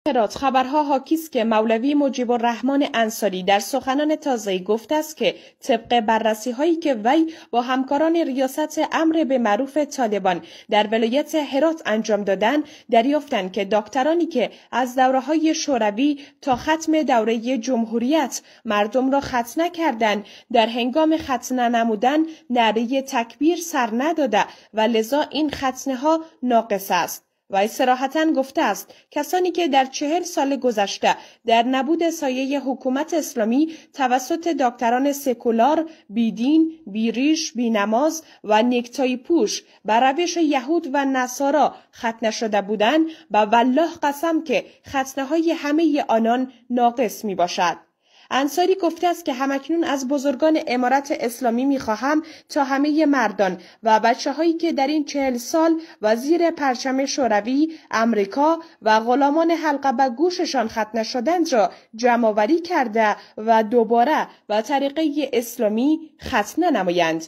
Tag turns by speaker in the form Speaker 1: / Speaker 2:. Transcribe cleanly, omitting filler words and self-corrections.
Speaker 1: هرات خبرها حاکی است که مولوی مجیب الرحمن انصاری در سخنان تازه‌ای گفته است که طبق بررسی‌هایی که وی با همکاران ریاست امر به معروف طالبان در ولایت هرات انجام دادند، دریافتند که دکترانی که از دوره‌های شوروی تا ختم دوره جمهوریت مردم را ختنه کردند، در هنگام ختنه نمودن نعره تکبیر سر نداده و لذا این ختنه‌ها ناقص است. و صراحتاً گفته است کسانی که در 40 سال گذشته در نبود سایه حکومت اسلامی توسط دکتران سکولار، بیدین، بیریش، بینماز و نیکتای پوش بر روش یهود و نصارا ختنه شده بودند، و والله قسم که ختنه‌های همه آنان ناقص می باشد. انصاری گفته است که همکنون از بزرگان امارت اسلامی می‌خواهم تا همه مردان و بچه‌هایی که در این 40 سال و زیر پرچم شوروی، امریکا و غلامان حلقه به گوششان ختنه شدند را جمع‌آوری کرده و دوباره و طریقه اسلامی ختنه نمایند.